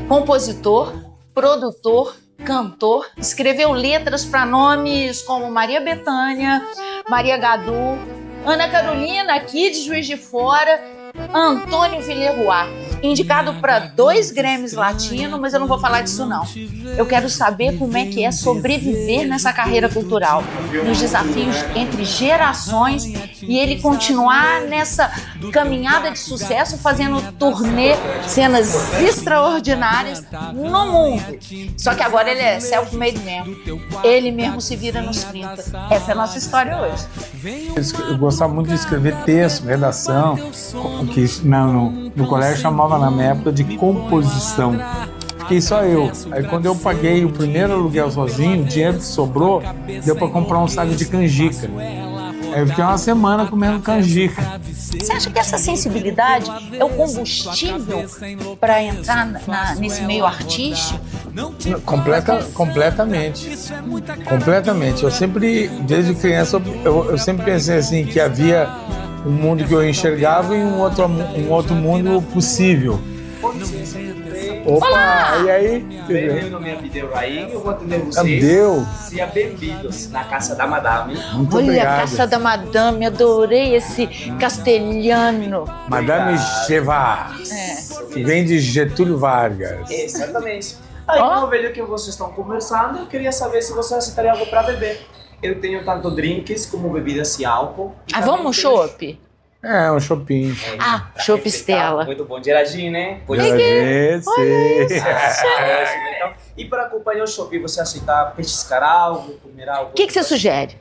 compositor, produtor, cantor, escreveu letras para nomes como Maria Bethânia, Maria Gadu, Ana Carolina, aqui de Juiz de Fora, Antônio Villeroy. Indicado para 2 Grammys Latino, mas eu não vou falar disso não. Eu quero saber como é que é sobreviver nessa carreira cultural, nos desafios entre gerações e ele continuar nessa caminhada de sucesso, fazendo turnê, cenas extraordinárias no mundo. Só que agora ele é self-made man. Ele mesmo se vira nos 30. Essa é a nossa história hoje. Eu gostava muito de escrever texto, redação, que no colégio chamava na minha época de composição. Fiquei só eu. Aí quando eu paguei o primeiro aluguel sozinho, o dinheiro que sobrou, deu para comprar um saco de canjica. Aí eu fiquei uma semana comendo canjica. Você acha que essa sensibilidade é o combustível para entrar nesse meio artístico? Completamente. Completamente. Eu sempre, desde criança, eu sempre pensei assim, que havia um mundo que eu enxergava e um outro mundo possível. Opa, olá! E aí? Bem-vindo no meu vídeo aí, eu vou atender vocês. Sejam bem-vindos na Casa da Madame. Muito Olha, obrigado. a Casa da Madame, adorei esse castelhano. Madame Chevard, que vem de Getúlio Vargas. Exatamente. Aí, como vejo que vocês estão conversando, eu queria saber se você aceitaria algo para beber. Eu tenho tanto drinks como bebidas e álcool. Ah, vamos, chopp? É, um shopping. Chopp Stella. Muito bom, Geraldine, né? Então, e para acompanhar o shopping, você aceitar petiscar algo, comer algo? O que você sugere?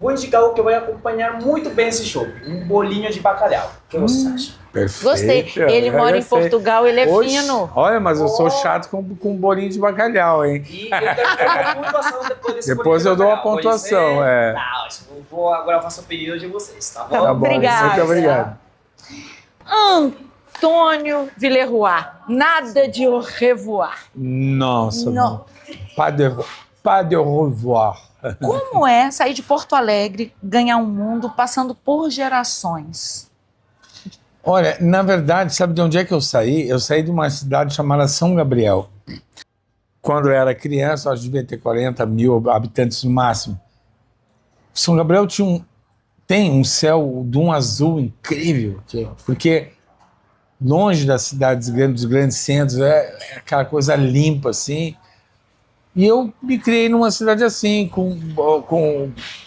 Vou indicar o que vai acompanhar muito bem esse shopping. Um bolinho de bacalhau. O que vocês acham? Perfeito. Gostei. Ele mora em Portugal, ele é fino. Olha, mas eu sou chato com bolinho de bacalhau, hein? E eu dou uma pontuação depois desse Depois bolinho eu de dou uma bacalhau. pontuação, Tá ótimo. Agora eu faço o pedido de vocês, tá bom? Tá bom, Obrigada. muito obrigado. Antônio Villeroy. Nada de au revoir. Nossa, Não. pas de revoir. Como é sair de Porto Alegre, ganhar um mundo, passando por gerações? Olha, na verdade, sabe de onde é que eu saí? Eu saí de uma cidade chamada São Gabriel. Quando eu era criança, acho que devia ter 40 mil habitantes no máximo. São Gabriel tem um céu de um azul incrível, porque longe das cidades grandes, dos grandes centros, é aquela coisa limpa assim. E eu me criei numa cidade assim,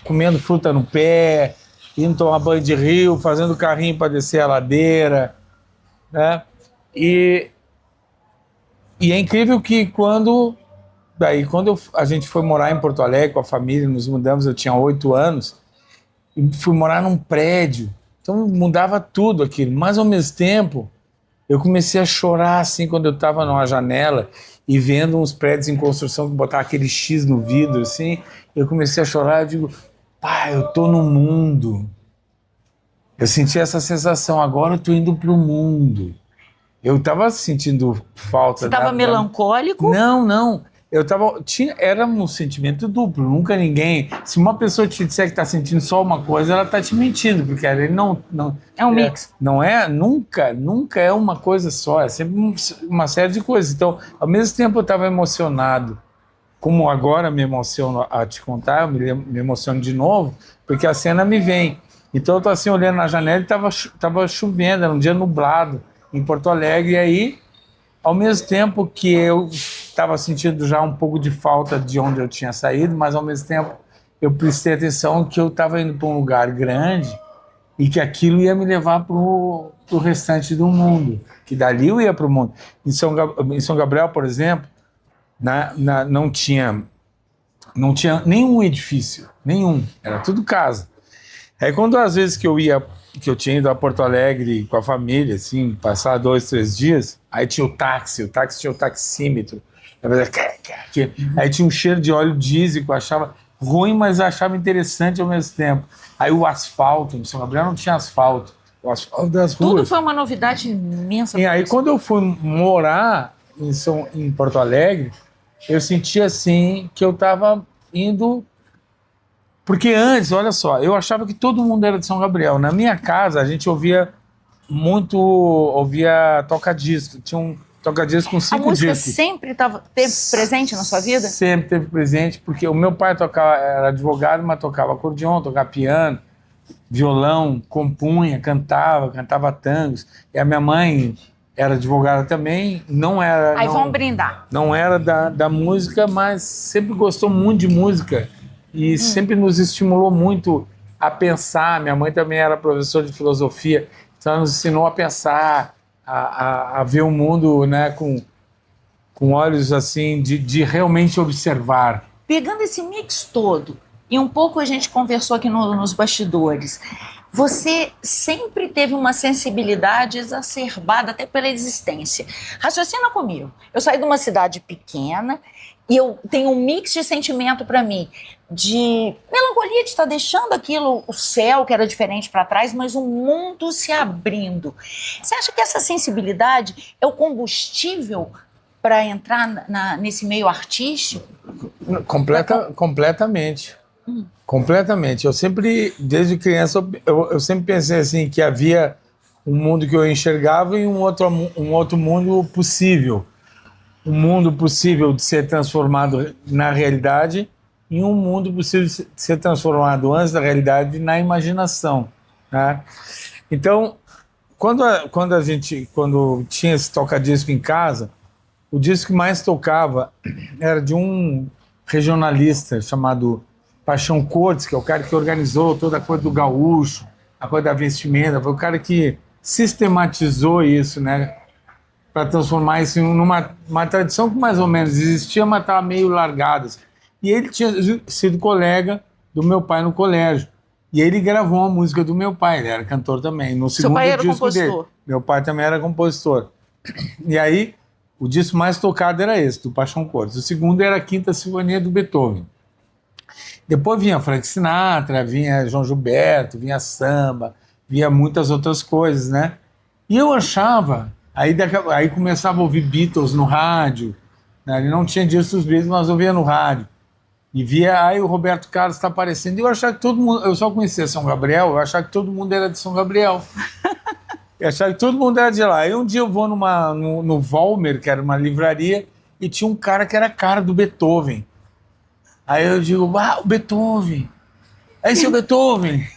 comendo fruta no pé, indo tomar banho de rio, fazendo carrinho para descer a ladeira, né? E é incrível que quando a gente foi morar em Porto Alegre com a família, nos mudamos, eu tinha 8 anos, e fui morar num prédio, então mudava tudo aquilo, mas ao mesmo tempo eu comecei a chorar assim quando eu estava numa janela e vendo uns prédios em construção que botavam aquele X no vidro assim, eu comecei a chorar, eu digo, pai, eu tô no mundo. Eu senti essa sensação, agora eu tô indo pro mundo. Eu tava sentindo falta. Você estava melancólico? Não. Era um sentimento duplo, nunca ninguém... Se uma pessoa te disser que tá sentindo só uma coisa, ela tá te mentindo, porque ele não É um mix. Não é, nunca é uma coisa só, é sempre uma série de coisas. Então, ao mesmo tempo eu estava emocionado, como agora me emociono a te contar, eu me emociono de novo, porque a cena me vem. Então eu tô assim olhando na janela e tava chovendo, era um dia nublado em Porto Alegre, e aí, ao mesmo tempo que eu estava sentindo já um pouco de falta de onde eu tinha saído, mas ao mesmo tempo eu prestei atenção que eu estava indo para um lugar grande e que aquilo ia me levar para o restante do mundo, que dali eu ia para o mundo. Em São Gabriel, por exemplo, não tinha nenhum edifício, nenhum, era tudo casa. Aí quando às vezes que eu tinha ido a Porto Alegre com a família, assim, passar 2, 3 dias, aí tinha o táxi tinha o taxímetro, aí tinha um cheiro de óleo diesel que eu achava ruim, mas eu achava interessante ao mesmo tempo. Aí o asfalto, em São Gabriel não tinha asfalto, o asfalto das ruas. Tudo foi uma novidade imensa. E aí quando eu fui morar em Porto Alegre, eu senti assim que eu estava indo... Porque antes, olha só, eu achava que todo mundo era de São Gabriel. Na minha casa, a gente ouvia toca-disco. Tinha toca-discos com A 5 música discos. sempre teve presente na sua vida? Sempre teve presente, porque o meu pai tocava, era advogado, mas tocava acordeon, tocava piano, violão, compunha, cantava tangos. E a minha mãe era advogada também, não era... Aí não, vamos brindar. não era da música, mas sempre gostou muito de música e sempre nos estimulou muito a pensar. Minha mãe também era professora de filosofia, então ela nos ensinou a pensar, a ver o mundo, né, com olhos assim de realmente observar. Pegando esse mix todo, e um pouco a gente conversou aqui nos bastidores, você sempre teve uma sensibilidade exacerbada até pela existência. Raciocina comigo. Eu saí de uma cidade pequena e eu tenho um mix de sentimento para mim, de melancolia de estar deixando aquilo, o céu que era diferente para trás, mas o mundo se abrindo. Você acha que essa sensibilidade é o combustível para entrar nesse meio artístico? Completamente. Completamente. Eu sempre, desde criança, eu sempre pensei assim, que havia um mundo que eu enxergava e um outro mundo possível. Um mundo possível de ser transformado na realidade e um mundo possível de ser transformado antes da realidade na imaginação, né? Então, quando tinha esse toca-disco em casa, o disco que mais tocava era de um regionalista chamado Paixão Cortes, que é o cara que organizou toda a coisa do gaúcho, a coisa da vestimenta, foi o cara que sistematizou isso, né, para transformar isso numa tradição que mais ou menos existia, mas estava meio largada. E ele tinha sido colega do meu pai no colégio. E ele gravou uma música do meu pai, ele era cantor também, no segundo pai era disco compositor. dele. Meu pai também era compositor. E aí, o disco mais tocado era esse, do Paixão Cortes. O segundo era a Quinta Sinfonia do Beethoven. Depois vinha Frank Sinatra, vinha João Gilberto, vinha samba, vinha muitas outras coisas, né? E eu achava... Aí começava a ouvir Beatles no rádio, né? Ele não tinha disco dos Beatles, mas ouvia no rádio. E via, aí o Roberto Carlos está aparecendo. E eu achava que todo mundo... Eu só conhecia São Gabriel, eu achava que todo mundo era de São Gabriel. Eu achava que todo mundo era de lá. Aí um dia eu vou no Volmer, que era uma livraria, e tinha um cara que era a cara do Beethoven. Aí eu digo, o Beethoven. Esse é o Beethoven.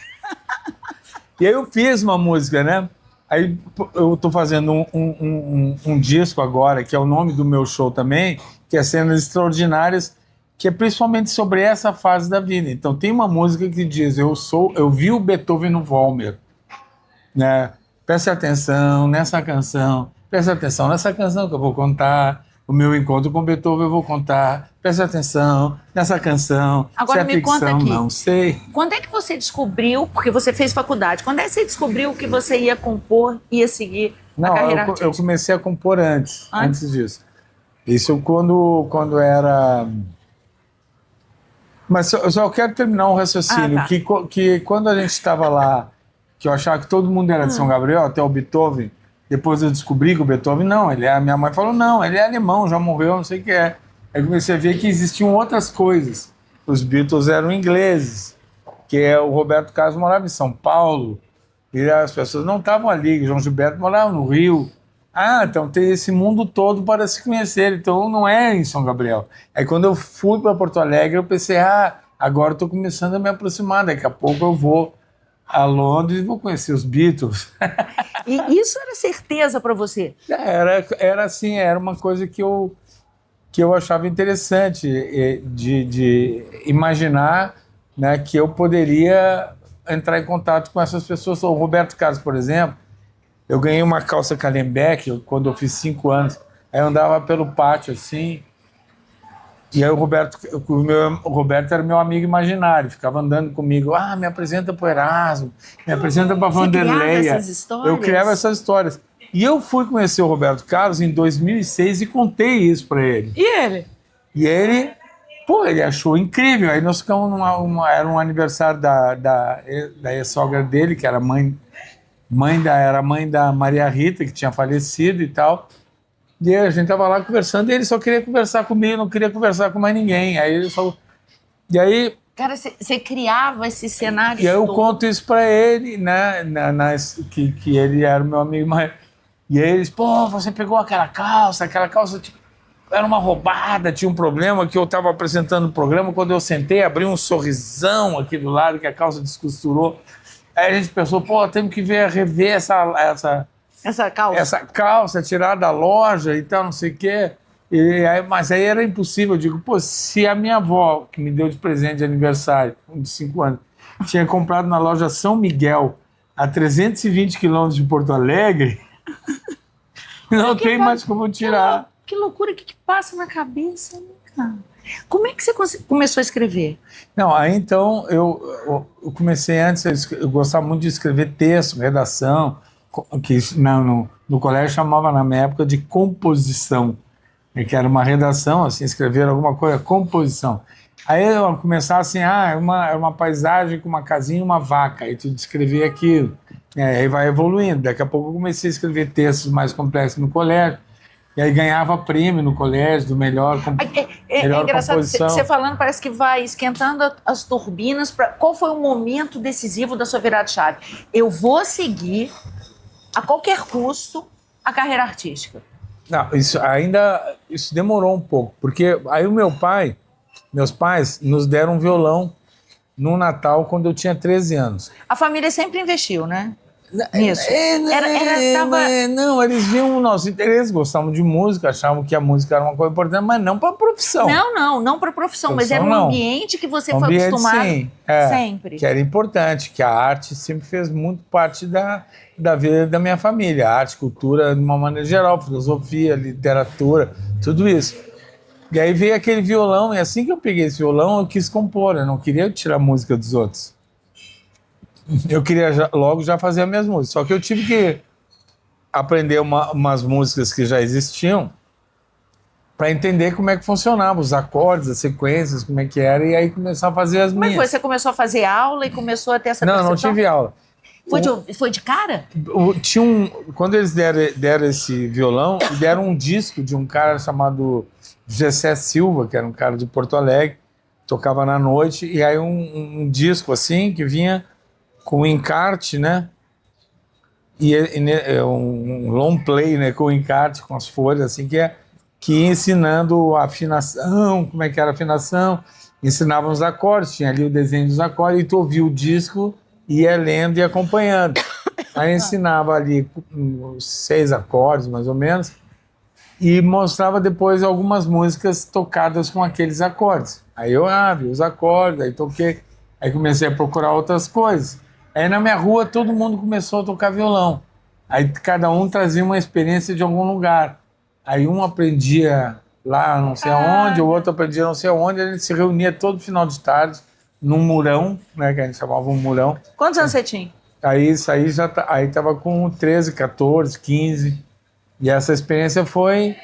E aí eu fiz uma música, né? Aí eu tô fazendo um disco agora, que é o nome do meu show também, que é Cenas Extraordinárias, que é principalmente sobre essa fase da vida. Então tem uma música que diz, eu vi o Beethoven no Volmer, né? Preste atenção nessa canção que eu vou contar, o meu encontro com Beethoven eu vou contar, preste atenção nessa canção. Agora me conta aqui, não sei. Quando é que você descobriu, porque você fez faculdade, quando é que você descobriu que você ia compor, ia seguir a carreira artística? Eu comecei a compor antes disso. Isso quando era... Mas eu só quero terminar um raciocínio, que quando a gente estava lá, que eu achava que todo mundo era de São Gabriel, até o Beethoven, depois eu descobri que o Beethoven, não, a minha mãe falou, não, ele é alemão, já morreu, não sei o que é. Aí comecei a ver que existiam outras coisas. Os Beatles eram ingleses, que o Roberto Carlos morava em São Paulo, e as pessoas não estavam ali, João Gilberto morava no Rio. Então tem esse mundo todo para se conhecer, então não é em São Gabriel. Aí quando eu fui para Porto Alegre, eu pensei, agora eu estou começando a me aproximar, daqui a pouco eu vou a Londres e vou conhecer os Beatles. E isso era certeza para você? Era assim, era uma coisa que eu achava interessante de imaginar, né, que eu poderia entrar em contato com essas pessoas. O Roberto Carlos, por exemplo, eu ganhei uma calça Callenbeck quando eu fiz 5 anos. Aí eu andava pelo pátio assim, e aí o Roberto era meu amigo imaginário, ficava andando comigo, me apresenta para o Erasmo, me apresenta para a Vanderleia. Criava essas histórias? Eu criava essas histórias. E eu fui conhecer o Roberto Carlos em 2006 e contei isso para ele. E ele? E ele, ele achou incrível. Aí nós ficamos era um aniversário da ex-sogra dele, que era era mãe da Maria Rita, que tinha falecido e tal. E a gente tava lá conversando e ele só queria conversar comigo, não queria conversar com mais ninguém. Aí ele falou... E aí... Cara, você criava esse cenário E aí eu todo. conto isso para ele, né? Que ele era o meu amigo E aí eles, pô, você pegou aquela calça tipo, era uma roubada, tinha um problema que eu estava apresentando o programa, quando eu sentei, abri um sorrisão aqui do lado, que a calça descosturou. Aí a gente pensou, pô, temos que rever essa calça, tirar da loja e tal, não sei o quê. Mas aí era impossível. Eu digo, pô, se a minha avó, que me deu de presente de aniversário, de 5 anos, tinha comprado na loja São Miguel, a 320 quilômetros de Porto Alegre, não tem mais como tirar. Que loucura, o que passa na cabeça, né, cara? Como é que você começou a escrever? Não, aí então eu comecei antes, eu gostava muito de escrever texto, redação, que no colégio chamava na minha época de composição, que era uma redação, assim, escrever alguma coisa, composição. Aí eu começava assim, é uma paisagem com uma casinha e uma vaca, aí tu descrevia aquilo, aí vai evoluindo. Daqui a pouco eu comecei a escrever textos mais complexos no colégio, e aí ganhava prêmio no colégio do melhor engraçado, composição. Você falando, parece que vai esquentando as turbinas. Qual foi o momento decisivo da sua virada de chave? Eu vou seguir, a qualquer custo, a carreira artística. Não, isso demorou um pouco, porque aí meus pais nos deram um violão no Natal quando eu tinha 13 anos. A família sempre investiu, né? Nisso. Não, eles viam o nosso interesse, gostavam de música, achavam que a música era uma coisa importante, mas não para a profissão. Não para a profissão, mas era um ambiente que você foi acostumado sim, sempre. Que era importante, que a arte sempre fez muito parte da vida da minha família. Arte, cultura, de uma maneira geral, filosofia, literatura, tudo isso. E aí veio aquele violão, e assim que eu peguei esse violão, eu quis compor, eu não queria tirar a música dos outros. Eu queria logo já fazer as minhas músicas, só que eu tive que aprender umas músicas que já existiam para entender como é que funcionava, os acordes, as sequências, como é que era, e aí começar a fazer as minhas. Mas você começou a fazer aula e começou a ter essa percepção? Não tive aula. Foi de cara? Quando eles deram esse violão, deram um disco de um cara chamado Gessé Silva, que era um cara de Porto Alegre, tocava na noite, e aí um disco assim, que vinha com encarte, né? E um long play, né? Com encarte, com as folhas, assim, que ia ensinando a afinação, como é que era a afinação, ensinava os acordes, tinha ali o desenho dos acordes, e tu ouvia o disco, ia lendo e acompanhando. Aí ensinava ali 6 acordes, mais ou menos, e mostrava depois algumas músicas tocadas com aqueles acordes. Aí eu vi os acordes, aí toquei, aí comecei a procurar outras coisas. Aí na minha rua todo mundo começou a tocar violão. Aí cada um trazia uma experiência de algum lugar. Aí um aprendia lá não sei aonde, o outro aprendia não sei aonde, a gente se reunia todo final de tarde num murão, né, que a gente chamava um murão. Quantos anos você tinha? Aí estava com 13, 14, 15. E essa experiência foi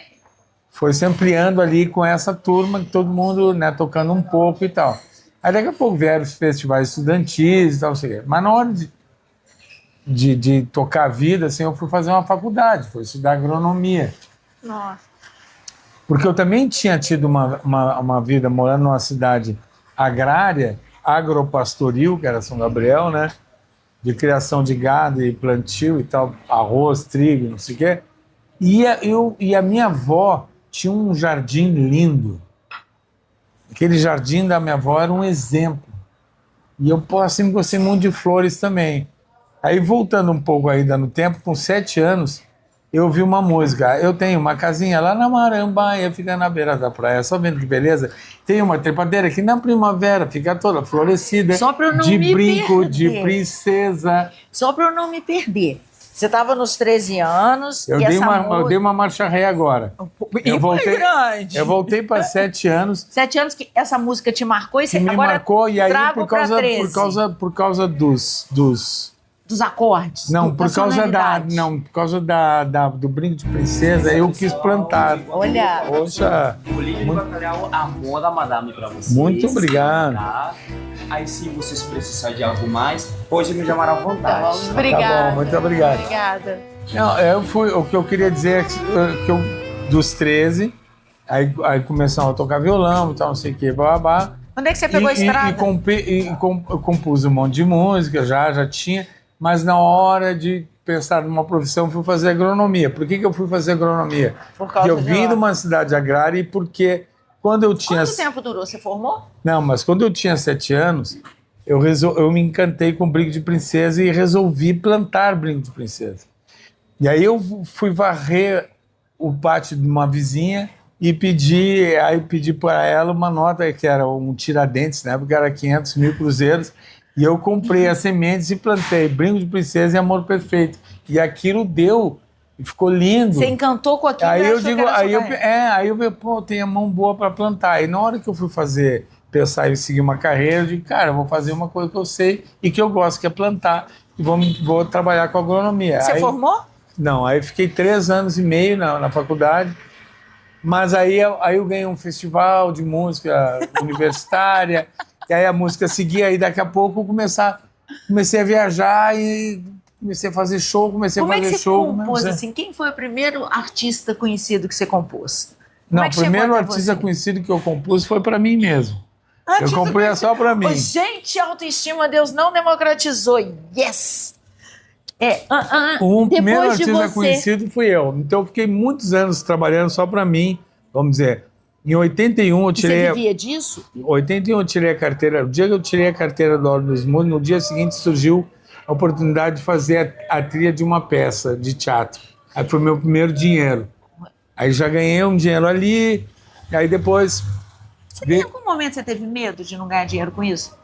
se ampliando ali com essa turma, todo mundo, né, tocando um pouco e tal. Aí daqui a pouco vieram os festivais estudantis e tal, sei. Mas na hora de tocar a vida, assim, eu fui fazer uma faculdade, fui estudar agronomia. Nossa. Porque eu também tinha tido uma vida morando numa cidade agrária, agropastoril, que era São Gabriel, né? De criação de gado e plantio e tal, arroz, trigo, não sei o quê. E a minha avó tinha um jardim lindo. Aquele jardim da minha avó era um exemplo. E eu, sempre gostei muito de flores também. Aí, voltando um pouco ainda no tempo, com 7 anos, eu ouvi uma música. Eu tenho uma casinha lá na Marambaia, fica na beira da praia. Só vendo que beleza? Tem uma trepadeira que na primavera fica toda florescida. Só para eu não de me brinco, perder. de princesa. Só para eu não me perder. Você estava nos 13 anos Eu dei uma marcha ré agora. Eu voltei para 7 anos. 7 anos que essa música te marcou e você me agora marcou, e aí por causa dos acordes. Não, por causa do brinco de princesa, eu quis plantar. Olha. Poxa. O Lírio Bacalhau, amor da madame para vocês. Muito obrigado. Tá? Aí, se vocês precisarem de algo mais, pode me chamar à vontade. Obrigada. Tá bom, muito obrigado. Obrigada. Não, o que eu queria dizer é que eu, dos 13, aí começamos a tocar violão e tal, não sei o que, babá. Onde é que você pegou a estrada? Eu compus um monte de música, já tinha, mas na hora de pensar numa profissão, fui fazer agronomia. Por que eu fui fazer agronomia? Por Porque causa eu vim de lá. uma cidade agrária e porque quando eu tinha... Quanto tempo durou? Você formou? Não, mas quando eu tinha 7 anos, eu me encantei com brinco de princesa e resolvi plantar brinco de princesa. E aí eu fui varrer o pátio de uma vizinha e pedi para ela uma nota que era um Tiradentes, na época era 500 mil cruzeiros, e eu comprei as sementes e plantei brinco de princesa e amor perfeito. E aquilo deu, e ficou lindo. Você encantou com aquilo Aí e eu achou que digo, era a sua carreira. aí eu vi, pô, tem a mão boa para plantar. E na hora que eu fui pensar em seguir uma carreira, eu digo, cara, eu vou fazer uma coisa que eu sei e que eu gosto, que é plantar, e vou trabalhar com agronomia. Você formou? Não, aí fiquei 3 anos e meio na faculdade, mas aí eu ganhei um festival de música universitária, e aí a música seguia, aí daqui a pouco eu comecei a viajar e comecei a fazer show, Como é que você compôs assim? Quem foi o primeiro artista conhecido que você compôs? Não, é o que chegou primeiro até artista você? conhecido que eu compus foi para mim mesmo. Eu Artista comprei só para mim. conhecido. Gente, autoestima Deus não democratizou. Yes! O primeiro Depois de artista você... conhecido fui eu. Então eu fiquei muitos anos trabalhando só para mim, vamos dizer. Em 81 eu tirei... Você vivia disso? Em 81 eu tirei a carteira. O dia que eu tirei a carteira do Ordem dos Mundos, no dia seguinte surgiu a oportunidade de fazer a trilha de uma peça de teatro. Aí foi meu primeiro dinheiro. Aí já ganhei um dinheiro ali, e aí depois... Em algum momento você teve medo de não ganhar dinheiro com isso?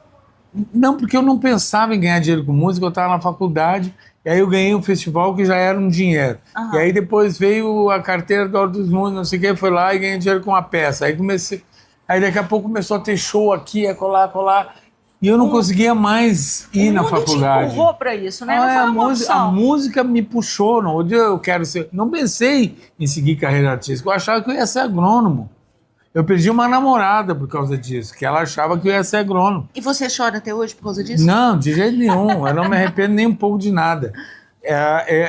Não, porque eu não pensava em ganhar dinheiro com música, eu estava na faculdade, e aí eu ganhei um festival que já era um dinheiro. Aham. E aí depois veio a carteira do Ordem dos Mundos, não sei o que, foi lá e ganhei dinheiro com uma peça. Aí daqui a pouco começou a ter show aqui, colar, e eu não conseguia mais ir na faculdade. Te empurrou para isso, né? Não foi uma opção. A música me puxou, não, eu quero ser... Não pensei em seguir carreira artística, eu achava que eu ia ser agrônomo. Eu perdi uma namorada por causa disso, que ela achava que eu ia ser agrônomo. E você chora até hoje por causa disso? Não, de jeito nenhum. Eu não me arrependo nem um pouco de nada.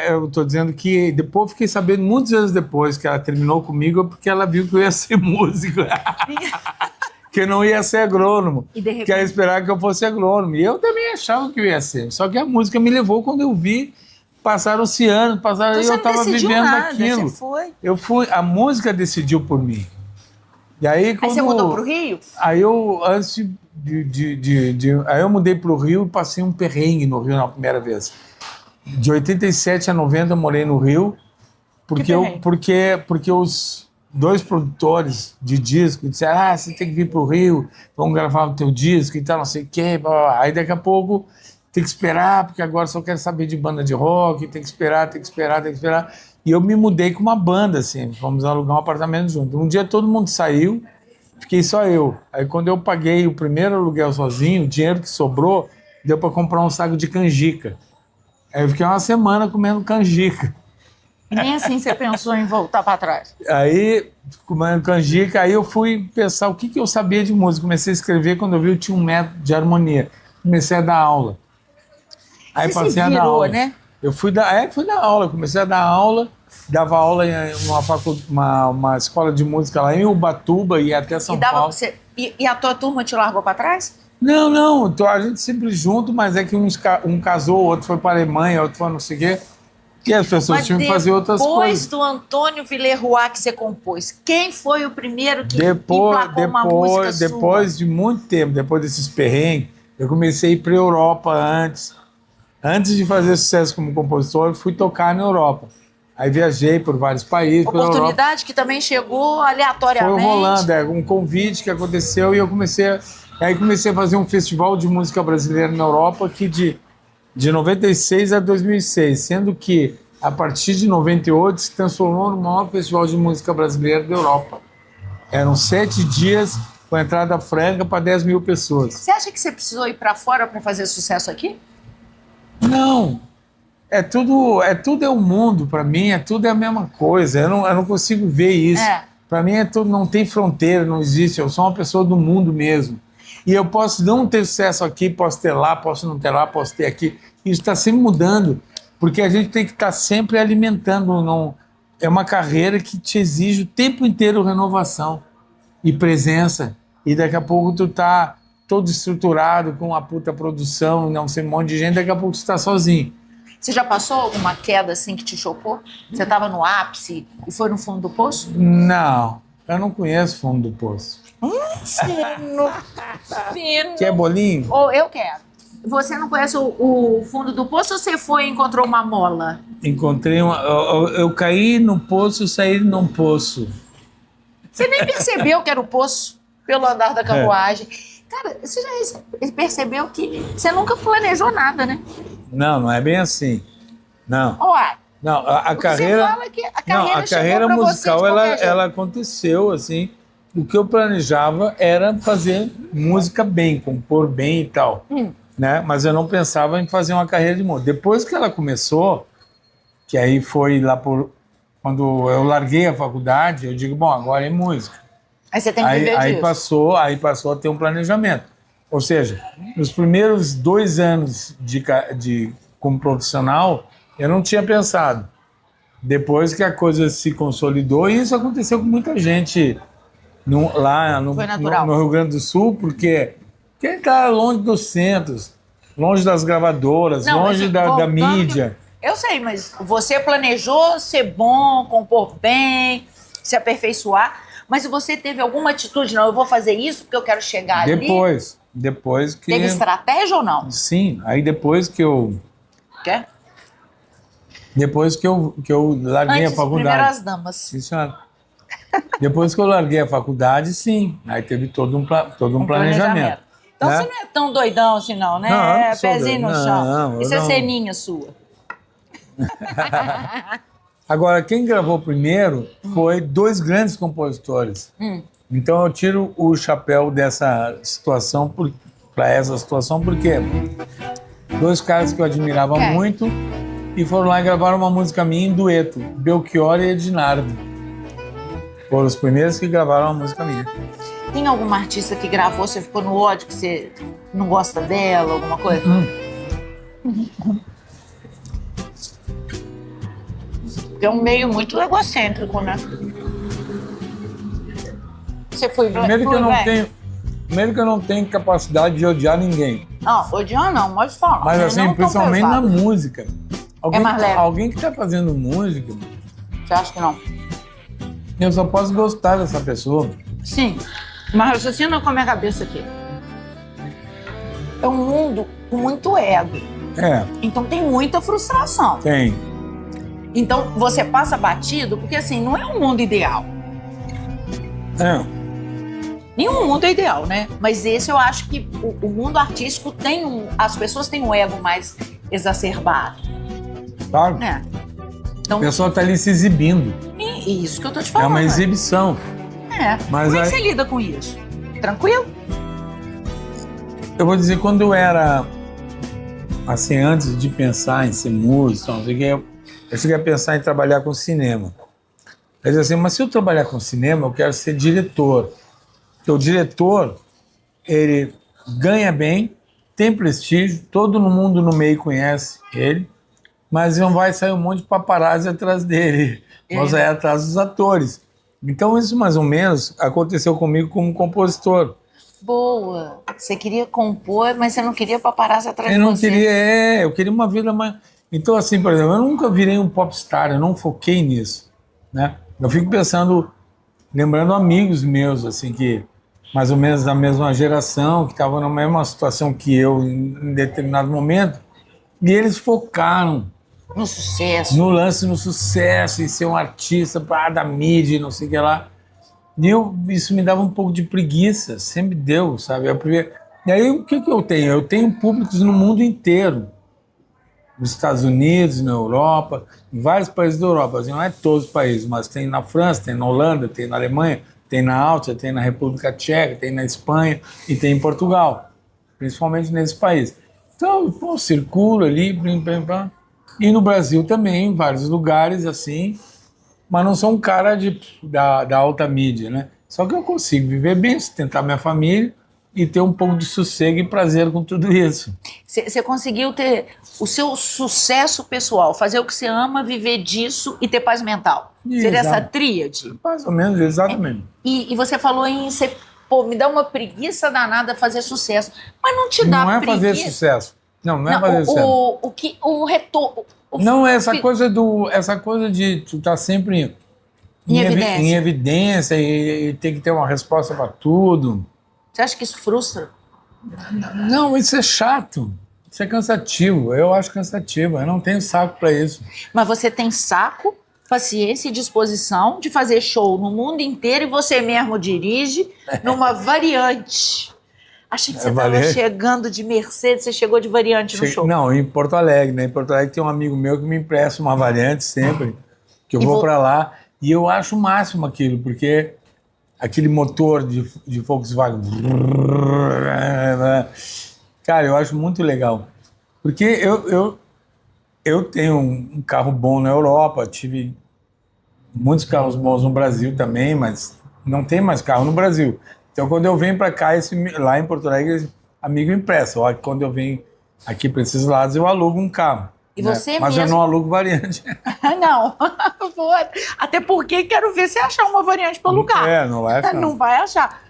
Eu estou dizendo que depois eu fiquei sabendo, muitos anos depois, que ela terminou comigo, porque ela viu que eu ia ser músico. Que eu não ia ser agrônomo. E de repente... Que ela esperava que eu fosse agrônomo. E eu também achava que eu ia ser. Só que a música me levou quando eu vi. Passaram-se anos, Então, e eu estava vivendo aquilo. Você foi. Eu fui, a música decidiu por mim. E aí, Aí você mudou para o Rio? Aí eu, antes aí eu mudei para o Rio e passei um perrengue no Rio na primeira vez. De 87 a 90 eu morei no Rio, porque os 2 produtores de disco disseram, você tem que vir para o Rio, vamos gravar o teu disco e tal, não sei o quê. Blá, blá. Aí daqui a pouco tem que esperar, porque agora só quero saber de banda de rock, tem que esperar. E eu me mudei com uma banda, assim, fomos alugar um apartamento junto. Um dia todo mundo saiu, fiquei só eu. Aí quando eu paguei o primeiro aluguel sozinho, o dinheiro que sobrou, deu para comprar um saco de canjica. Aí eu fiquei uma semana comendo canjica. E nem assim você pensou em voltar para trás? Aí, comendo canjica, aí eu fui pensar o que eu sabia de música. Comecei a escrever quando eu vi que eu tinha um método de harmonia. Comecei a dar aula. Aí você passei se virou, a dar aula. Né? Eu fui dar aula, comecei a dar aula, dava aula em uma escola de música lá em Ubatuba e até São Paulo. E a tua turma te largou para trás? Não, então a gente sempre junto, mas é que um casou, outro foi para a Alemanha, outro foi não sei o quê, e as pessoas tinham que fazer outras coisas. Depois do Antônio Villeroy que você compôs, quem foi o primeiro que emplacou uma música sua? Depois de muito tempo, depois desses perrengues, eu comecei a ir para a Europa antes. Antes de fazer sucesso como compositor, fui tocar na Europa. Aí viajei por vários países. Oportunidade que também chegou aleatoriamente. Foi rolando, um convite que aconteceu e eu comecei a fazer um festival de música brasileira na Europa que de 96 a 2006, sendo que a partir de 98 se transformou no maior festival de música brasileira da Europa. Eram 7 dias com entrada franca para 10 mil pessoas. Você acha que você precisou ir para fora para fazer sucesso aqui? Não, tudo é o mundo, para mim, tudo é a mesma coisa, eu não consigo ver isso. Para mim tudo, não tem fronteira, não existe, eu sou uma pessoa do mundo mesmo. E eu posso não ter sucesso aqui, posso ter lá, posso não ter lá, posso ter aqui. Isso está sempre mudando, porque a gente tem que estar sempre alimentando. É uma carreira que te exige o tempo inteiro renovação e presença. E daqui a pouco tu tá todo estruturado, com uma puta produção, não sei, um monte de gente, daqui a pouco tu está sozinho. Você já passou alguma queda assim que te chocou? Você estava no ápice e foi no fundo do poço? Não, eu não conheço fundo do poço. Fino. Quer bolinho? Ou eu quero. Você não conhece o fundo do poço ou você foi e encontrou uma mola? Encontrei uma. Eu caí no poço, saí num poço. Você nem percebeu que era o poço pelo andar da carruagem. Cara, você já percebeu que você nunca planejou nada, né? Não, não é bem assim. Não. Ué, Não, a carreira. você fala que a Não, carreira a carreira chegou pra você musical de qualquer jeito. ela aconteceu assim. O que eu planejava era fazer música bem, compor bem e tal, né? Mas eu não pensava em fazer uma carreira de música. Depois que ela começou, que aí foi lá por quando eu larguei a faculdade, eu digo, bom, agora é música. Aí você tem que viver Aí disso. passou a ter um planejamento. Ou seja, nos primeiros 2 anos como profissional, eu não tinha pensado. Depois que a coisa se consolidou, e isso aconteceu com muita gente lá Foi natural. no Rio Grande do Sul, porque quem está longe dos centros, longe das gravadoras, Não, longe assim, da voltando mídia. Eu sei, mas você planejou ser bom, compor bem, se aperfeiçoar, mas você teve alguma atitude? Não, eu vou fazer isso porque eu quero chegar ali. Depois que... Teve estratégia ou não? Sim, aí depois que eu... Quer? Depois que eu larguei Antes, a primeiro faculdade. as damas. Sim, senhora. Depois que eu larguei a faculdade, sim. Aí teve todo um planejamento. Então né? você não é tão doidão assim não, né? Não, eu não sou Pezinho doido. no chão. Não, Isso eu é não. ceninha sua. Agora, quem gravou primeiro foi 2 grandes compositores. Então eu tiro o chapéu dessa situação para essa situação, porque 2 caras que eu admirava Quem? muito e foram lá e gravaram uma música minha em dueto, Belchior e Ednardo. Foram os primeiros que gravaram uma música minha. Tem alguma artista que gravou, você ficou no ódio, que você não gosta dela, alguma coisa? É um meio muito egocêntrico, né? Você foi Primeiro que eu não tenho capacidade de odiar ninguém. Não, odiar não, mas fala. Mas assim, não tão principalmente na pesado. música. mais leve. Alguém que está fazendo música, Você acha que não? eu só posso gostar dessa pessoa. Sim, mas raciocina com a minha cabeça aqui. É um mundo com muito ego. É, Então tem muita frustração. tem. Então você passa batido, porque assim, não é um mundo ideal. É. Nenhum mundo é ideal, né? Mas esse eu acho que o mundo artístico tem as pessoas têm um ego mais exacerbado, Claro. né? A Então, pessoa está ali se exibindo. e isso que eu tô te É falando. uma exibição. É. Mas Como é que aí- você lida com isso? Tranquilo? Eu vou dizer, quando eu era, assim, antes de pensar em ser músico, não sei o quê, eu cheguei a pensar em trabalhar com cinema. Eu disse assim, mas se eu trabalhar com cinema, eu quero ser diretor. Porque o diretor, ele ganha bem, tem prestígio, todo mundo no meio conhece ele, mas não vai sair um monte de paparazzi atrás dele, vão sair atrás dos atores. Então isso mais ou menos aconteceu comigo como compositor. Boa. Você queria compor, mas você não queria paparazzi atrás Eu de não você. queria, eu queria uma vida mais... Então assim, por exemplo, eu nunca virei um popstar, eu não foquei nisso, né? Eu fico pensando, lembrando amigos meus, assim, que mais ou menos da mesma geração, que estavam na mesma situação que eu em determinado momento, e eles focaram No sucesso. no lance, no sucesso, e ser um artista da mídia e não sei o que lá. E isso me dava um pouco de preguiça, sempre deu, sabe? E aí o que eu tenho? Eu tenho públicos no mundo inteiro. Nos Estados Unidos, na Europa, em vários países da Europa. Assim, não é todos os países, mas tem na França, tem na Holanda, tem na Alemanha, tem na Áustria, tem na República Tcheca, tem na Espanha e tem em Portugal, principalmente nesses países. Então, pô, circulo ali, blim, blim, blim. E no Brasil também, em vários lugares assim, mas não sou um cara da alta mídia, né? Só que eu consigo viver bem, sustentar minha família e ter um pouco de sossego e prazer com tudo isso. Você conseguiu ter o seu sucesso pessoal, fazer o que você ama, viver disso e ter paz mental. Seria essa Exato. tríade. Mais ou menos, exatamente. E você falou em ser, pô, me dá uma preguiça danada fazer sucesso. Mas não te dá Não é preguiça. fazer sucesso. Não é fazer cena. O retorno... Não, essa coisa de tu estar sempre em evidência e ter que ter uma resposta para tudo. Você acha que isso frustra? Não, isso é chato. Isso é cansativo. Eu acho cansativo. Eu não tenho saco para isso. Mas você tem saco, paciência e disposição de fazer show no mundo inteiro e você mesmo dirige numa variante. Achei que você estava chegando de Mercedes, você chegou de variante no show. Não, em Porto Alegre, né? Em Porto Alegre tem um amigo meu que me empresta uma variante sempre, que eu vou para lá, e eu acho o máximo aquilo, porque aquele motor de Volkswagen, cara, eu acho muito legal. Porque eu tenho um carro bom na Europa, tive muitos carros bons no Brasil também, mas não tem mais carro no Brasil. Então, quando eu venho para cá, lá em Porto Alegre, esse amigo empresta. Quando eu venho aqui para esses lados, eu alugo um carro. E você Mas mesmo... eu não alugo variante. Não. Até porque quero ver você achar uma variante para alugar. Não vai achar. Não vai achar.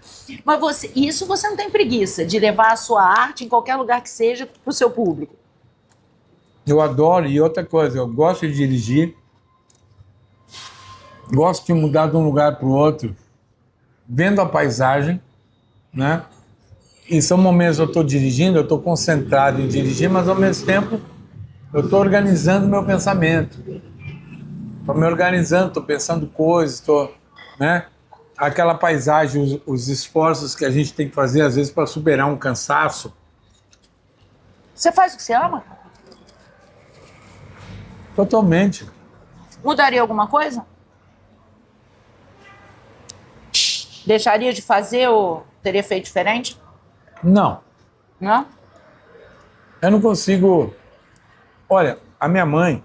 Mas você não tem preguiça de levar a sua arte em qualquer lugar que seja para o seu público? Eu adoro. E outra coisa, eu gosto de dirigir. Gosto de mudar de um lugar para o outro, vendo a paisagem, né? E são momentos que eu estou dirigindo, eu estou concentrado em dirigir, mas ao mesmo tempo eu estou organizando meu pensamento. Estou me organizando, estou pensando coisas, né? Aquela paisagem, os esforços que a gente tem que fazer, às vezes, para superar um cansaço. Você faz o que você ama? Totalmente. Mudaria alguma coisa? Deixaria de fazer ou teria feito diferente? Não. Não? Eu não consigo... Olha, a minha mãe,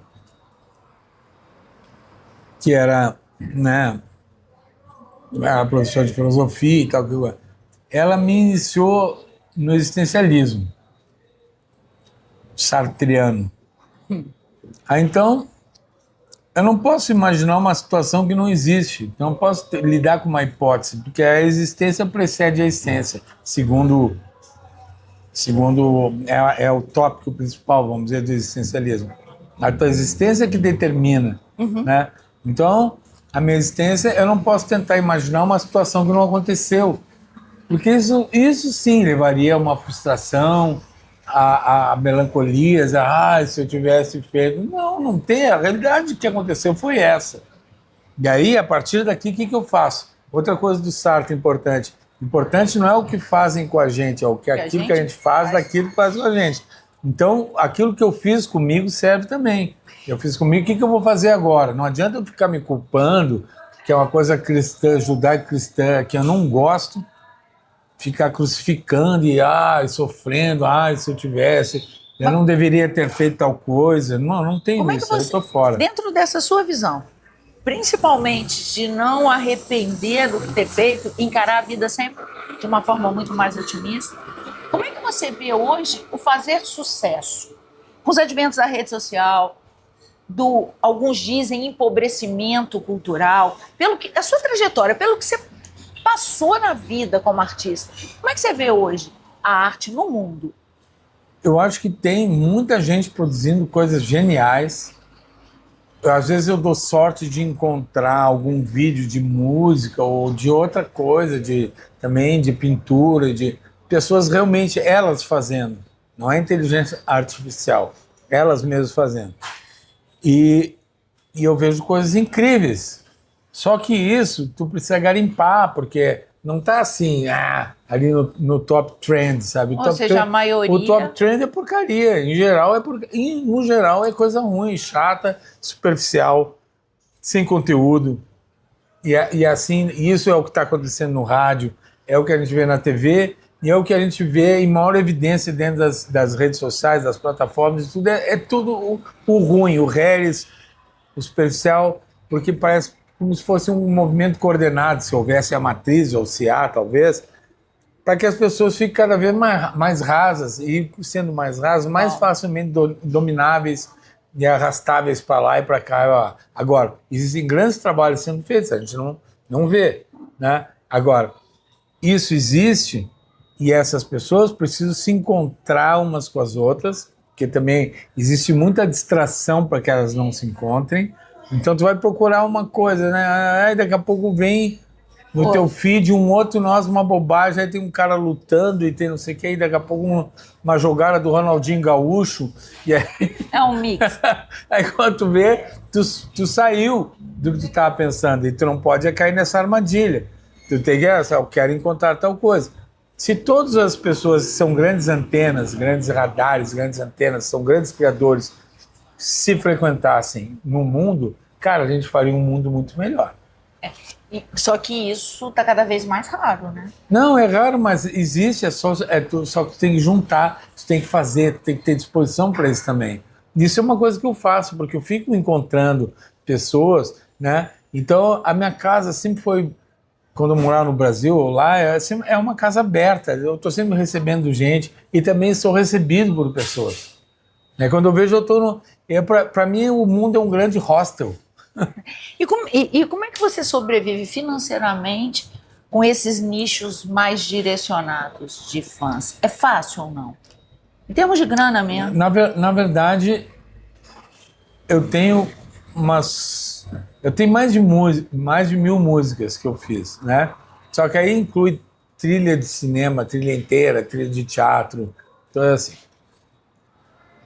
que era, né, era professora de filosofia e tal, ela me iniciou no existencialismo sartreano. Aí, então, eu não posso imaginar uma situação que não existe. Não posso lidar com uma hipótese, porque a existência precede a essência, segundo é o tópico principal, vamos dizer, do existencialismo. A tua existência que determina, né? Então, a minha existência, eu não posso tentar imaginar uma situação que não aconteceu, porque isso sim levaria a uma frustração, a melancolias, se eu tivesse feito... Não tem. A realidade que aconteceu foi essa. E aí, a partir daqui, o que eu faço? Outra coisa do Sartre importante. Importante não é o que fazem com a gente, é aquilo que a gente faz daquilo que faz com a gente. Então, aquilo que eu fiz comigo serve também. Eu fiz comigo, o que eu vou fazer agora? Não adianta eu ficar me culpando, que é uma coisa cristã, judaico-cristã, que eu não gosto, ficar crucificando e sofrendo, se eu tivesse, eu não deveria ter feito tal coisa. Não tem isso, eu estou fora. Dentro dessa sua visão, principalmente de não arrepender do que ter feito, encarar a vida sempre de uma forma muito mais otimista, como é que você vê hoje o fazer sucesso? Com os adventos da rede social, alguns dizem empobrecimento cultural, a sua trajetória, pelo que você passou na vida como artista. Como é que você vê hoje a arte no mundo? Eu acho que tem muita gente produzindo coisas geniais. Às vezes eu dou sorte de encontrar algum vídeo de música ou de outra coisa, também de pintura, de pessoas realmente elas fazendo. Não é inteligência artificial, elas mesmas fazendo. E eu vejo coisas incríveis. Só que isso, tu precisa garimpar, porque não tá assim, ali no top trend, sabe? A maioria... O top trend é porcaria. No geral é coisa ruim, chata, superficial, sem conteúdo. E assim, isso é o que está acontecendo no rádio, é o que a gente vê na TV, e é o que a gente vê em maior evidência dentro das redes sociais, das plataformas, tudo é tudo o ruim, o reles, o superficial, porque parece como se fosse um movimento coordenado, se houvesse a matriz, ou se há, talvez, para que as pessoas fiquem cada vez mais rasas, e sendo mais rasas, mais facilmente domináveis e arrastáveis para lá e para cá. Agora, existem grandes trabalhos sendo feitos, a gente não vê, né? Agora, isso existe, e essas pessoas precisam se encontrar umas com as outras, porque também existe muita distração para que elas não se encontrem. Então tu vai procurar uma coisa, né? Aí daqui a pouco vem no teu feed um outro, uma bobagem, aí tem um cara lutando e tem não sei o que, aí daqui a pouco uma jogada do Ronaldinho Gaúcho, e aí... É um mix. Aí quando tu vê, tu saiu do que tu estava pensando, e tu não pode cair nessa armadilha. Tu tem que, eu quero encontrar tal coisa. Se todas as pessoas que são grandes antenas, grandes radares, grandes antenas, são grandes criadores, se frequentassem no mundo, cara, a gente faria um mundo muito melhor. Só que isso tá cada vez mais raro, né? Não, é raro, mas existe, só que tu tem que juntar, tu tem que fazer, tu tem que ter disposição para isso também. Isso é uma coisa que eu faço, porque eu fico encontrando pessoas, né? Então, a minha casa sempre foi, quando eu morava no Brasil, lá, é uma casa aberta, eu estou sempre recebendo gente e também sou recebido por pessoas. Né? Quando eu vejo, eu estou no... Para mim, o mundo é um grande hostel. E como é que você sobrevive financeiramente com esses nichos mais direcionados de fãs? É fácil ou não? Em termos de grana mesmo. Na verdade, eu tenho mais de 1.000 músicas que eu fiz, né? Só que aí inclui trilha de cinema, trilha inteira, trilha de teatro, então é assim.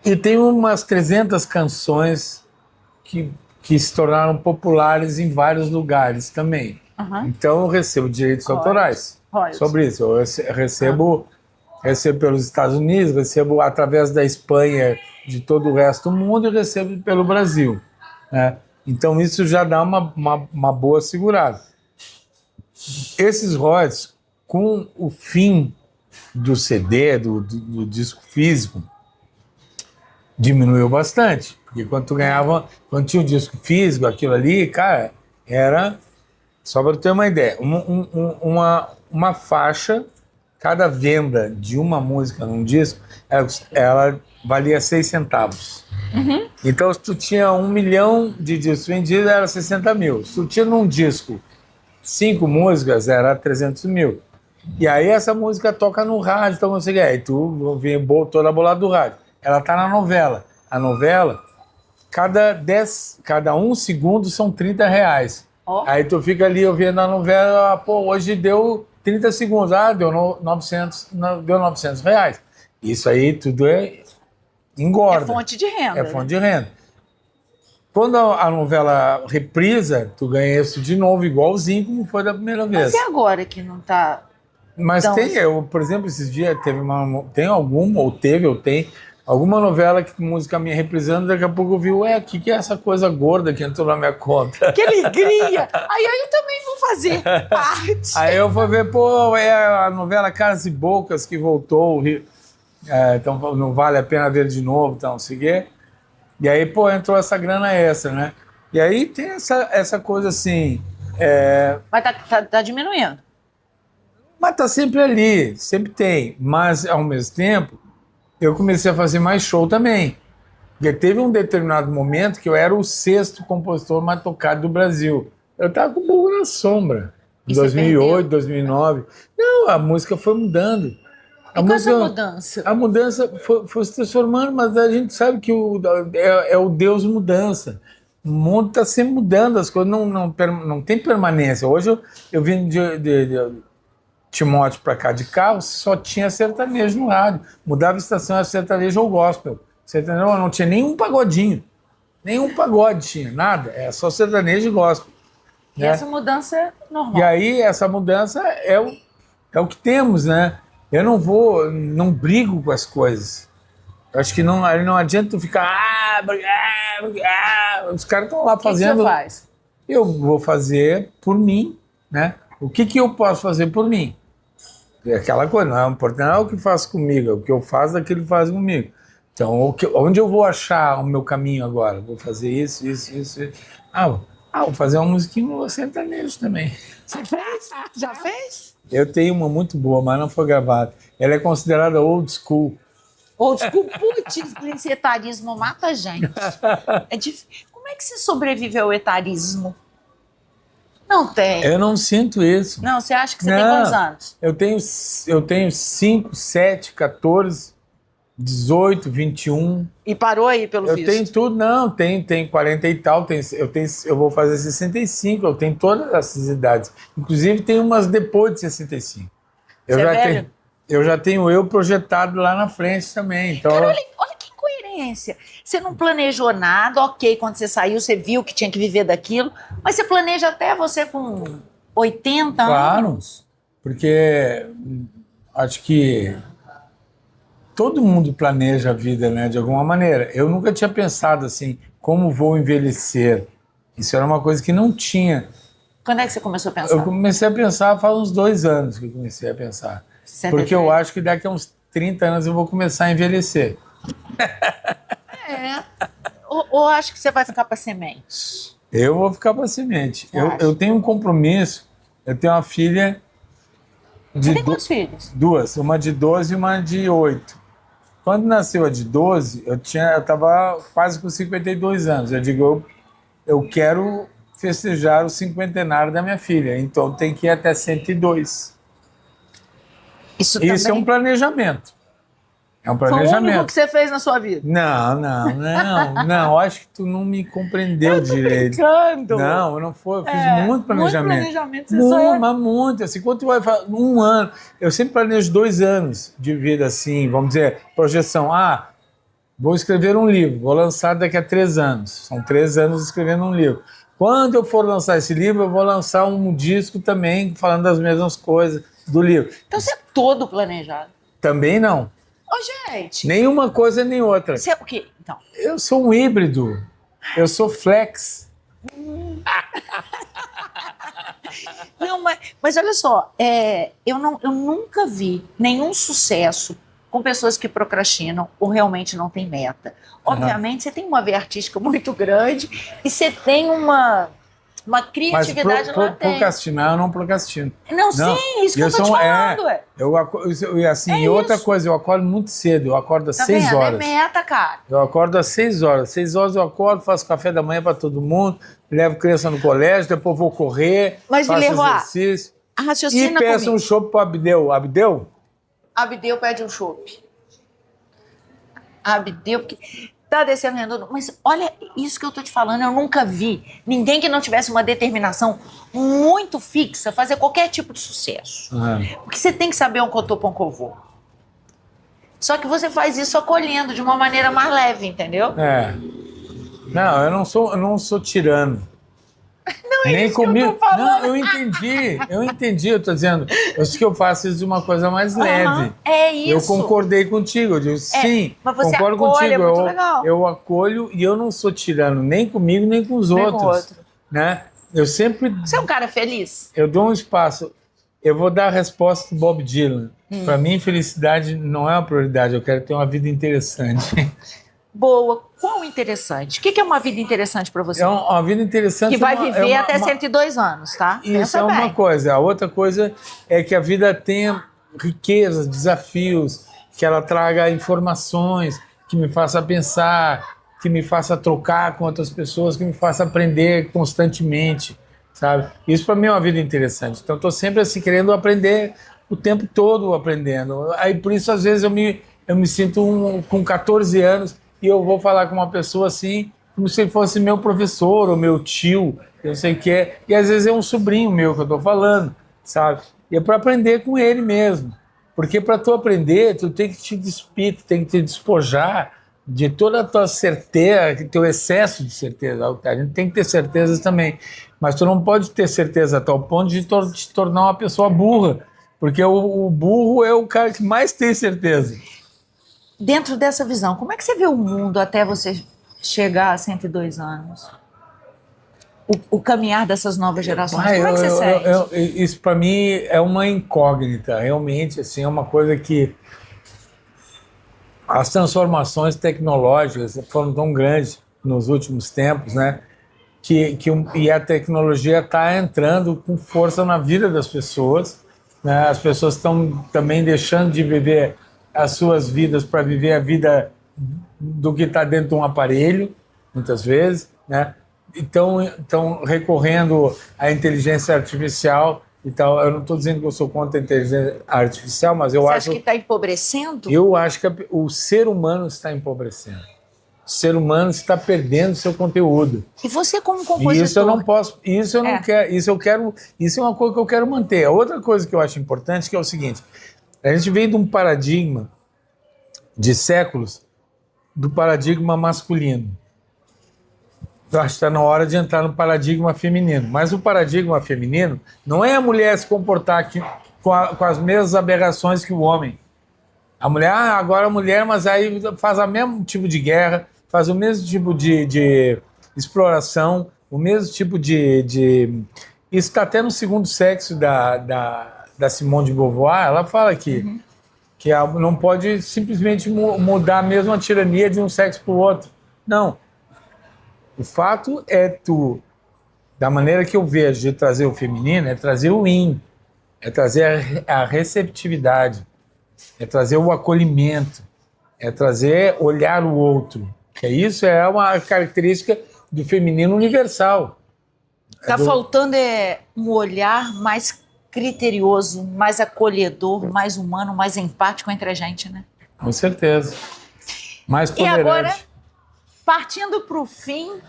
E tem umas 300 canções que se tornaram populares em vários lugares também. Uhum. Então eu recebo direitos autorais sobre isso. Eu recebo pelos Estados Unidos, recebo através da Espanha, de todo o resto do mundo, e recebo pelo Brasil. Né? Então isso já dá uma boa segurada. Esses royalties, com o fim do CD, do disco físico, diminuiu bastante. Porque quando tinha o disco físico, aquilo ali, cara, era, só para ter uma ideia, uma faixa, cada venda de uma música num disco, ela valia 6 centavos. Uhum. Então, se tu tinha 1 milhão de discos vendidos, era 60 mil. Se tu tinha num disco 5 músicas, era 300 mil. E aí essa música toca no rádio, então você ganha. Aí tu vem toda a bolada do rádio. Ela tá na novela. A novela, cada 1 segundo são R$30. Oh. Aí tu fica ali ouvindo a novela, pô, hoje deu 30 segundos, deu 900 reais. Isso aí tudo engorda. É fonte de renda. É fonte de renda. Quando a novela reprisa, tu ganha isso de novo, igualzinho como foi da primeira vez. Mas e agora que não tá... Mas por exemplo, esses dias tem alguma novela que música minha reprisando, daqui a pouco eu vi, o que é essa coisa gorda que entrou na minha conta? Que alegria! Aí eu também vou fazer parte. Aí eu fui ver, é a novela Caras e Bocas que voltou, então não vale a pena ver de novo, então, seguir. E aí, entrou essa grana extra, né? E aí tem essa coisa assim... Mas tá diminuindo. Mas tá sempre ali, sempre tem. Mas, ao mesmo tempo, eu comecei a fazer mais show também. Porque teve um determinado momento que eu era o 6º compositor mais tocado do Brasil. Eu tava com o Burro na Sombra, em 2008, 2009. Não, a música foi mudando. Essa mudança? A mudança foi se transformando, mas a gente sabe que é o Deus mudança. O mundo está sempre mudando, as coisas não tem permanência. Hoje eu vim de Timóteo para cá de carro, só tinha sertanejo no rádio. Mudava a estação, era sertanejo ou gospel. Sertanejo não tinha nenhum pagodinho. Nenhum pagode tinha, nada. É só sertanejo e gospel. E essa mudança é normal. E aí, essa mudança é o que temos, né? Eu não brigo com as coisas. Eu acho que não adianta tu ficar... Os caras estão lá fazendo... O que você faz? Eu vou fazer por mim, né? O que eu posso fazer por mim? É aquela coisa, não é importante, não é o que faz comigo, é o que eu faço daquilo que faz comigo. Então, onde eu vou achar o meu caminho agora? Vou fazer isso. Vou fazer uma musiquinha no sertanejo também. Você fez? Já fez? Eu tenho uma muito boa, mas não foi gravada. Ela é considerada old school. Old school? Putz, esse etarismo mata a gente. Como é que você sobrevive ao etarismo? Não tem. Eu não sinto isso. Não, você acha que você tem quantos anos? Eu tenho 5, 7, 14. 18, 21. E parou aí pelo Eu visto? tenho tudo, não, tem 40 e tal, eu vou fazer 65, eu tenho todas essas idades. Inclusive tem umas depois de 65. Você é velho? Eu já tenho eu projetado lá na frente também. Então, Cara, olha que coerência. Você não planejou nada, ok, quando você saiu, você viu que tinha que viver daquilo, mas você planeja até você com 80 claro, anos. porque acho que todo mundo planeja a vida, né, de alguma maneira. Eu nunca tinha pensado assim, como vou envelhecer. Isso era uma coisa que não tinha. Quando é que você começou a pensar? Eu comecei a pensar faz uns 2 anos que eu comecei a pensar. 63. Porque eu acho que daqui a uns 30 anos eu vou começar a envelhecer. Ou acho que você vai ficar para semente? Eu vou ficar para semente. Acho. Eu tenho um compromisso. Eu tenho uma filha de Você tem quantos filhos? 2, uma de 12 e uma de 8. Quando nasceu a de 12, eu estava quase com 52 anos. Eu digo, eu quero festejar o cinquentenário da minha filha, então tem que ir até 102. Isso Isso é também um planejamento. É um foi o único planejamento. que você fez na sua vida. Não, acho que tu não me compreendeu direito. Brincando. Não, eu não foi, eu fiz muito planejamento. Muito planejamento, você só é... Mas muito, assim, quando tu vai falar, 1 ano, eu sempre planejo 2 anos de vida, assim, vamos dizer, projeção, vou escrever um livro, vou lançar daqui a 3 anos, são 3 anos escrevendo um livro. Quando eu for lançar esse livro, eu vou lançar um disco também, falando das mesmas coisas do livro. Então você é todo planejado. Também não, Ô, gente. nenhuma coisa nem outra. Você é o quê? Então, Eu sou um híbrido, eu sou flex. não, mas olha só, eu nunca vi nenhum sucesso com pessoas que procrastinam ou realmente não têm meta. Obviamente, você tem uma veia artística muito grande e você tem uma Mas criatividade latente. procrastinar, eu não procrastino. Não, Não, sim, isso que eu tô te falando. E outra coisa, eu acordo muito cedo, eu acordo às Tá 6 vendo? horas. É meta, cara. Eu acordo às 6 horas. 6 horas eu acordo, faço café da manhã para todo mundo, levo criança no colégio, depois vou correr, Mas, faço Vileroy, exercício. e Raciocina peço comigo. um chopp pro Abdeu. Abdeu? Abdeu pede um chopp. Abdeu, porque tá descendo redondo. Mas olha isso que eu tô te falando, eu nunca vi ninguém que não tivesse uma determinação muito fixa fazer qualquer tipo de sucesso. Porque você tem que saber onde eu tô, pra onde eu vou. Só que você faz isso acolhendo de uma maneira mais leve, entendeu? Não, eu não sou tirano. Não é Nem isso que eu comigo. tô falando. Não, eu entendi, eu tô dizendo. Eu acho que eu faço isso de uma coisa mais leve. É isso. Eu concordei contigo, eu digo, sim, mas você concordo acolhe, contigo. é muito legal. Eu acolho e eu não sou tirano nem comigo, nem com os Nem com outros. o outro. Né? Eu sempre Você é um cara feliz? eu dou um espaço. Eu vou dar a resposta do Bob Dylan. Para mim, felicidade não é uma prioridade, eu quero ter uma vida interessante. Boa. Qual interessante? O que é uma vida interessante pra você? É uma vida interessante. Que vai viver até uma- 102 anos, tá? Isso Pensa é uma bem. coisa. A outra coisa é que a vida tenha riquezas, desafios, que ela traga informações, que me faça pensar, que me faça trocar com outras pessoas, que me faça aprender constantemente, sabe? Isso para mim é uma vida interessante. Então estou sempre assim querendo aprender o tempo todo aprendendo. Aí por isso às vezes eu me sinto com 14 anos e eu vou falar com uma pessoa assim, como se ele fosse meu professor ou meu tio, eu sei que é, e às vezes é um sobrinho meu que eu estou falando, sabe? E é para aprender com ele mesmo, porque para tu aprender, tu tem que te despir, tu tem que te despojar de toda a tua certeza, teu excesso de certeza. A gente tem que ter certezas também, mas tu não pode ter certeza a tal ponto de te tornar uma pessoa burra, porque o burro é o cara que mais tem certeza. Dentro dessa visão, como é que você vê o mundo até você chegar a 102 anos? O caminhar dessas novas gerações, como é que você sente? Isso para mim é uma incógnita, realmente, assim, é uma coisa que as transformações tecnológicas foram tão grandes nos últimos tempos, né? E a tecnologia está entrando com força na vida das pessoas, né? As pessoas estão também deixando de viver as suas vidas para viver a vida do que está dentro de um aparelho, muitas vezes, né? Então recorrendo à inteligência artificial e tal. Eu não estou dizendo que eu sou contra a inteligência artificial, mas eu Você acho... acha que está empobrecendo? Eu acho que o ser humano está empobrecendo. O ser humano está perdendo seu conteúdo. E você como E compositor? isso eu não posso, isso eu não É. quero, isso eu quero, isso é uma coisa que eu quero manter. A outra coisa que eu acho importante que é o seguinte: a gente veio de um paradigma de séculos do paradigma masculino. Eu acho que está na hora de entrar no paradigma feminino. Mas o paradigma feminino não é a mulher se comportar com as mesmas aberrações que o homem. A mulher, agora a mulher, mas aí faz o mesmo tipo de guerra, faz o mesmo tipo de exploração, o mesmo tipo de... Isso está até no Segundo Sexo da Simone de Beauvoir. Ela fala que não pode simplesmente mudar a mesma tirania de um sexo para o outro. Não. O fato é da maneira que eu vejo de trazer o feminino, é trazer o yin, é trazer a receptividade, é trazer o acolhimento, é trazer olhar o outro. Isso é uma característica do feminino universal. Está faltando um olhar mais criterioso, mais acolhedor, mais humano, mais empático entre a gente, né? Com certeza. Mais E tolerante. agora, partindo para o fim,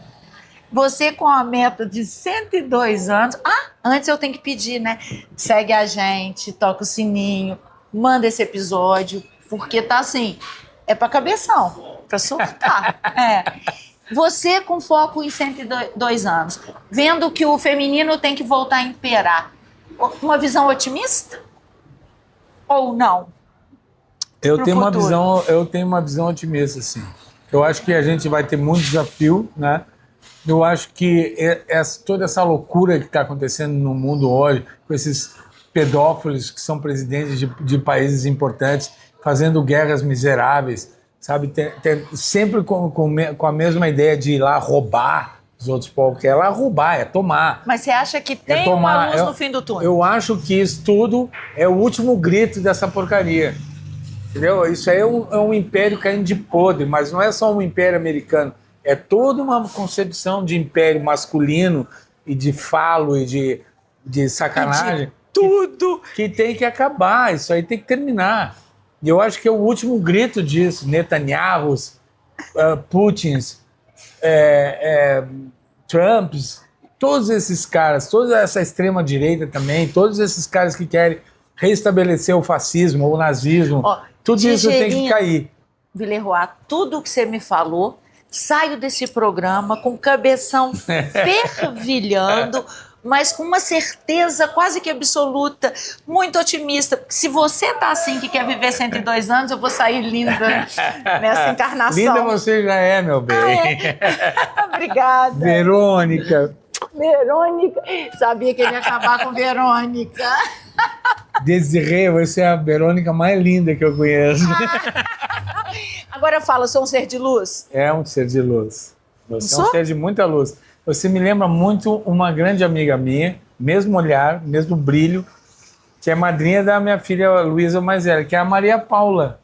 você com a meta de 102 anos... antes eu tenho que pedir, né? Segue a gente, toca o sininho, manda esse episódio, porque tá assim, é para cabeção, para surtar. Você com foco em 102 anos, vendo que o feminino tem que voltar a imperar, uma visão otimista? Ou não? Eu tenho uma visão otimista, assim. Eu acho que a gente vai ter muito desafio, né? Eu acho que toda essa loucura que está acontecendo no mundo hoje, com esses pedófilos que são presidentes de países importantes, fazendo guerras miseráveis, sabe? Sempre com a mesma ideia de ir lá roubar os outros povos, que é lá roubar, é tomar. Mas você acha que tem uma luz no fim do túnel? Eu acho que isso tudo é o último grito dessa porcaria. Entendeu? Isso aí é um império caindo de podre, mas não é só um império americano. É toda uma concepção de império masculino e de falo e de sacanagem. Tudo que tem que acabar. Isso aí tem que terminar. E eu acho que é o último grito disso. Netanyahus, Putins, Trumps, todos esses caras, toda essa extrema-direita também, todos esses caras que querem restabelecer o fascismo ou o nazismo, tudo isso tem que cair. Villeroy, tudo que você me falou, saio desse programa com o cabeção fervilhando, mas com uma certeza quase que absoluta, muito otimista. Porque se você tá assim, que quer viver 102 anos, eu vou sair linda nessa encarnação. Linda você já é, meu bem. Obrigada. Verônica. Sabia que ele ia acabar com Verônica. Desirê, você é a Verônica mais linda que eu conheço. Agora fala, sou um ser de luz? É um ser de luz. Você é um ser de muita luz. Você me lembra muito uma grande amiga minha, mesmo olhar, mesmo brilho, que é madrinha da minha filha Luísa mais velha, que é a Maria Paula.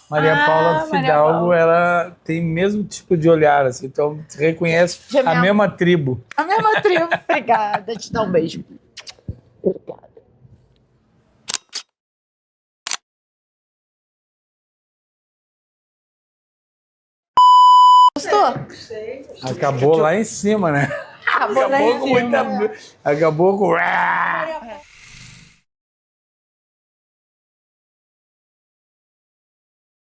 Maria Paula Fidalgo, ela tem o mesmo tipo de olhar, assim, então você reconhece a mesma tribo. A mesma tribo. Obrigada, te dá um beijo. Obrigada. Gostou? Acabou lá em cima, né? Acabou lá em cima. Acabou com...